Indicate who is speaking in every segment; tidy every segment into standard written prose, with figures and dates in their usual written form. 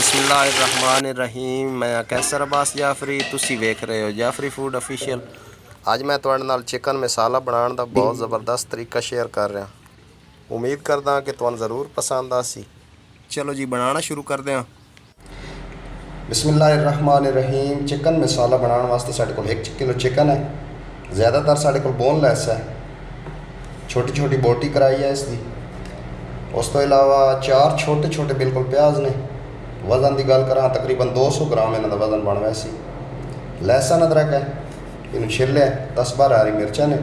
Speaker 1: बिस्मिल्लाहिर्रहमानिर्रहीम। मैं कैसर अब्बास जाफरी, तुसी वेख रहे हो जाफरी फूड ऑफिशियल। ਅੱਜ मैं ਤੁਹਾਡੇ ਨਾਲ चिकन मसाला बनाने ਦਾ बहुत ज़बरदस्त तरीका शेयर कर रहा। उम्मीद करदा कि ਤੁਹਾਨੂੰ ज़रूर पसंद आसी। चलो जी बनाना शुरू करते हैं। बिस्मिल्लाहिर्रहमानिर्रहीम। चिकन मसाला बनाने वास्ते साढ़े कोल 1 किलो चिकन है। ज़्यादातर साढ़े कोल बोनलैस है। छोटी छोटी बोटी कराई है इसकी। उस तो इलावा 4 छोटे छोटे बिल्कुल प्याज ने। वज़न की गल करा तकरीबन 200 ग्राम इन्हों का वज़न बन वैसी। लहसुन अदरक है, इन्हू छिल लिया। 10-12 हरी मिर्चा ने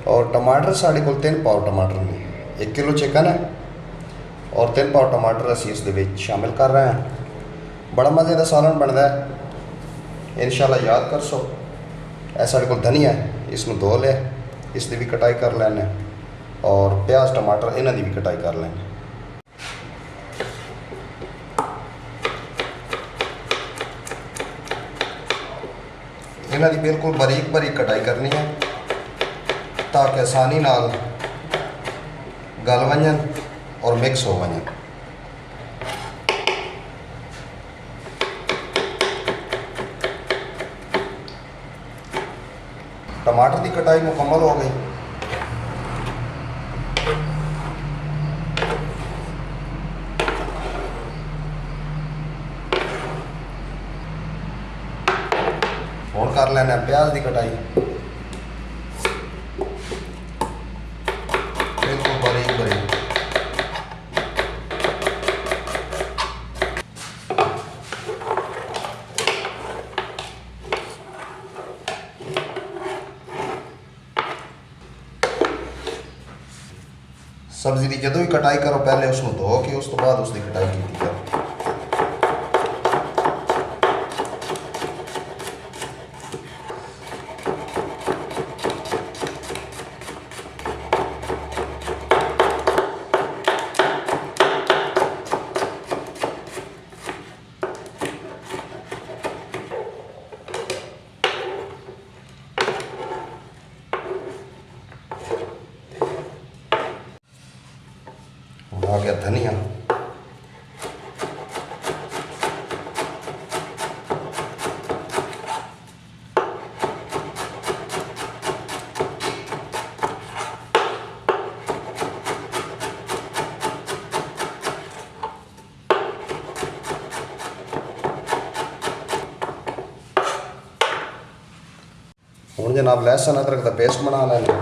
Speaker 1: और टमाटर साढ़े को 3 पाव टमाटर ने। 1 किलो चिकन है और 3 पाव टमाटर असी इस शामिल कर रहे हैं। बड़ा मज़े का सालन बनता है, इंशाल्लाह याद कर सो। यह साढ़े को धनिया है, इसमें धो लिया, इसकी भी कटाई कर लें और प्याज टमाटर इन्हों की भी कटाई कर लें। इन्हों की बिल्कुल बारीक बारीक कटाई करनी है ताकि आसानी नाल गल वजन और मिक्स हो वजन। टमाटर की कटाई मुकम्मल हो गई। हुण कर लेना प्याज की कटाई, बिल्कुल बारीक बारीक। सब्जी की जदों भी कटाई करो पहले उसको धो के उस तो बाद उसकी कटाई की करो। आ गया धनिया, हुण जनाब लहसुन अदरक का पेस्ट बना लेना।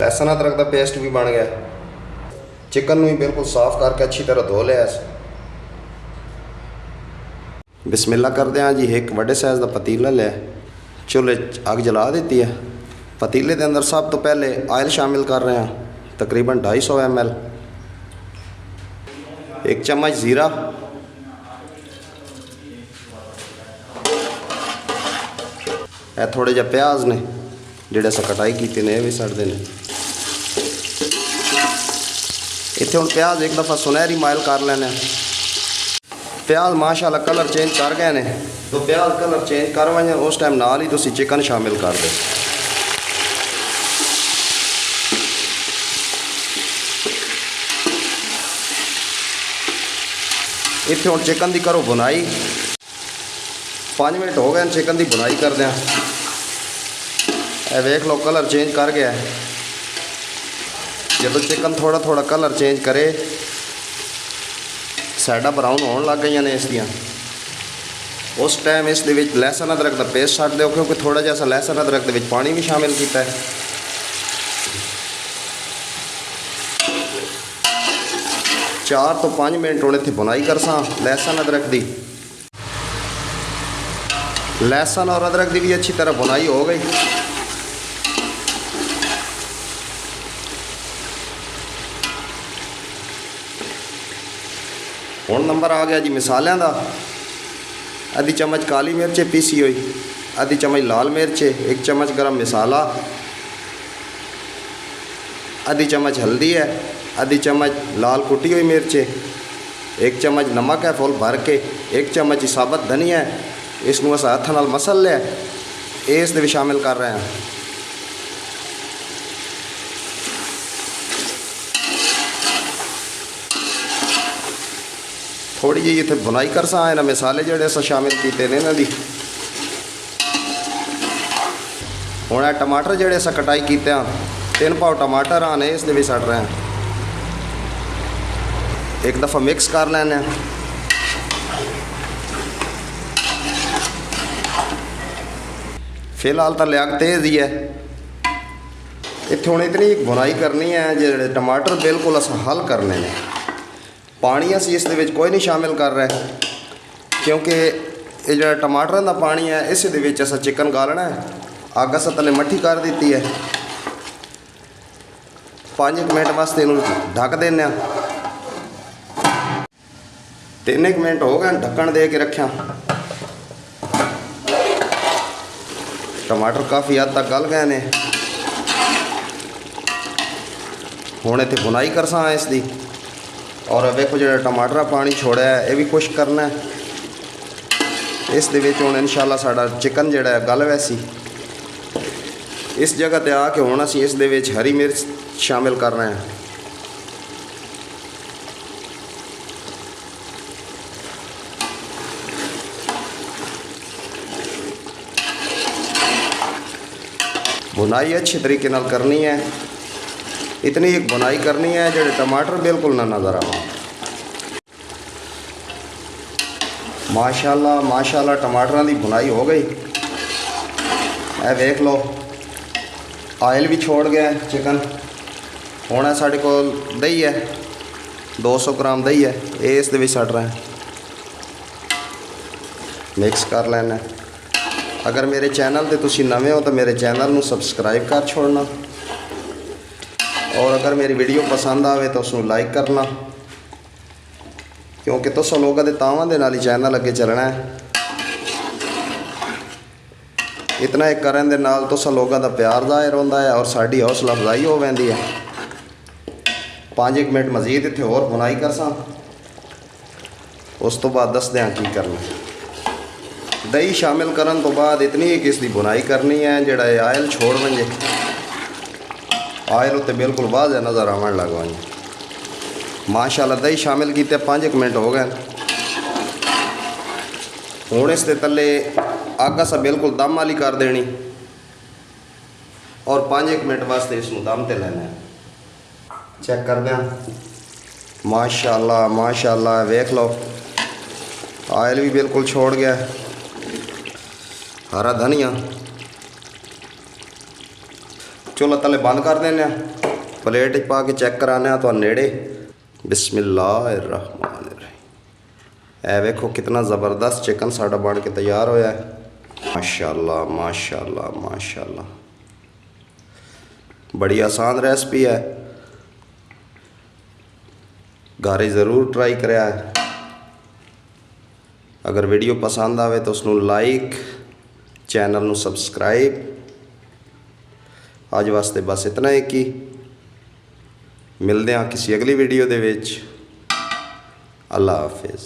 Speaker 1: लहसुन अदरक का पेस्ट भी बन गया। चिकन भी बिल्कुल साफ करके अच्छी तरह धो लिया। बिस्मिल्लाह करते हैं जी। एक बड़े साइज़ का पतीला लिया, चूल्हे अग जला दी है। पतीले के अंदर सब तो पहले ऑयल शामिल कर रहे हैं, तकरीबन 250 ml। 1 चम्मच ज़ीरा, थोड़े जे प्याज ने जिहड़े अस कटाई की ने भी सड़ते हैं। इत्थे हुण प्याज एक दफ़ा सुनहरी माइल कर लेने। प्याज माशाल्लाह कलर चेंज कर गए ने, तो प्याज कलर चेंज कर वजन उस टाइम नाल ही तुसीं चिकन शामिल कर दो। इत्थे हुण चिकन की करो बुनाई। 5 मिनट हो गए चिकन की बुनाई करदे हैं। वेख लो कलर चेंज कर गया है। जब चिकन थोड़ा थोड़ा कलर चेंज करे, साइडा ब्राउन होने लग गई ने इसदियाँ, उस टाइम इस लहसुन अदरक का पेस्ट छड्ड दो, क्योंकि थोड़ा जैसा लहसुन अदरक के पानी भी शामिल किया है। चार तो 5 मिनट हुण इत्थे बुनाई करसां लहसुन अदरक की। लहसुन और अदरक की भी अच्छी तरह बुनाई हो गई। हुण नंबर आ गया जी मसालों का। आधी चम्मच काली मिर्च पीसी हुई, आधी चम्मच लाल मिर्च, 1 चम्मच गरम मसाला, आधी चम्मच हल्दी है, आधी चम्मच लाल कुटी हुई मिर्च, 1 चम्मच नमक है फुल भर के, 1 चम्मच साबत धनिया है। इसनूं अस हत्थ नाल मसल लिया। ਇਹ ਇਸ ਦੇ ਵਿੱਚ ਸ਼ਾਮਿਲ ਕਰ ਰਹੇ ਹਾਂ। थोड़ी जी इतने बुनाई कर सा इन्हें मसाले जोड़े अस शामिल किए ने इन्हों की। हुण टमाटर जोड़े अस कटाई किते 3 पाव टमाटर आने इस दे विच सट रहे हैं। एक दफ़ा मिक्स कर लैने। फिलहाल तो लियाग तेज़ ही है। इत्थे हुण इतनी बुनाई करनी है जो टमाटर बिल्कुल अस हल करने ने। पानी असी इस दे विच कोई नहीं शामिल कर रहे क्योंकि ये जो टमाटर का पानी है इस दे विच अस चिकन गालना है। अग अस थल्ले मट्ठी कर दी है। 5 मिनट वास्ते इनू ढक देने। 3 मिनट हो गए ढक्कन दे के रखा। टमाटर काफ़ी हद तक गल गए ने। हुण इत्थे बुनाई कर सा इसकी। और वेखो जो टमाटर पानी छोड़ा है ये भी कुछ करना है। इस दे विच हुण इंशाअल्लाह साडा चिकन जिहड़ा है गल वैसी। इस जगह ते आके हुण असीं इस दे विच हरी मिर्च शामिल कर रहे हैं। बुनाई अच्छी तरीके नाल करनी है। इतनी एक बुनाई करनी है जो टमाटर बिल्कुल ना नज़र आवा। माशाल्लाह माशाल्लाह टमाटरों की बुनाई हो गई। ए देख लो आयल भी छोड़ गया चिकन। हुण साढ़े को दही है 200 ग्राम दही है ये इस दे विच सट रहे हैं। मिक्स कर लेना। अगर मेरे चैनल ते तुसी नवे हो तो मेरे चैनल नू सबसक्राइब कर छोड़ना। और अगर मेरी वीडियो पसंद आवे तो उसको लाइक करना क्योंकि तुस लोगों के तावां दे नाल ही चैनल अगे चलना है। इतना एक करन दे नाल तुस लोगों का प्यार जाहिर होंदा है और साडी हौसला अफजाई हो वैंदी है। 5 मिनट मजीद इत्थे होर बुनाई कर सा। उस तो बाद दसदे हां की करना। दही शामिल करन तो बाद इतनी एक इसकी बुनाई करनी है जिहड़ा आयल छोड़ वंजे। आयल उत्ते बिल्कुल वाज़ नज़र आवन लग वंजे। माशाल्लाह दही शामिल किए 5 मिनट हो गए। हुण इस दे तले अग अस बिल्कुल दम वाली कर देनी और 5 मिनट वास्ते इसनूं दम ते लेना है। चेक कर दें। माशाल्लाह माशाल्लाह वेख लो आयल भी बिल्कुल छोड़ गया। हरा धनिया चलो तले बंद कर देने। प्लेट पा के चेक कराने तो नेड़े। बिस्मिल्लाहिर्रहमानिर्रहीम। ए वेखो कितना ज़बरदस्त चिकन साडा बन के तैयार होया है। माशाल्लाह माशाल्लाह माशाल्लाह। बड़ी आसान रेसिपी है। घरे ज़रूर ट्राई करें। अगर वीडियो पसंद आवे तो उसनू लाइक चैनल नू सबसक्राइब। आज वास्ते बस इतना ही कि मिलते हैं किसी अगली वीडियो दे विच। अल्लाह हाफिज़।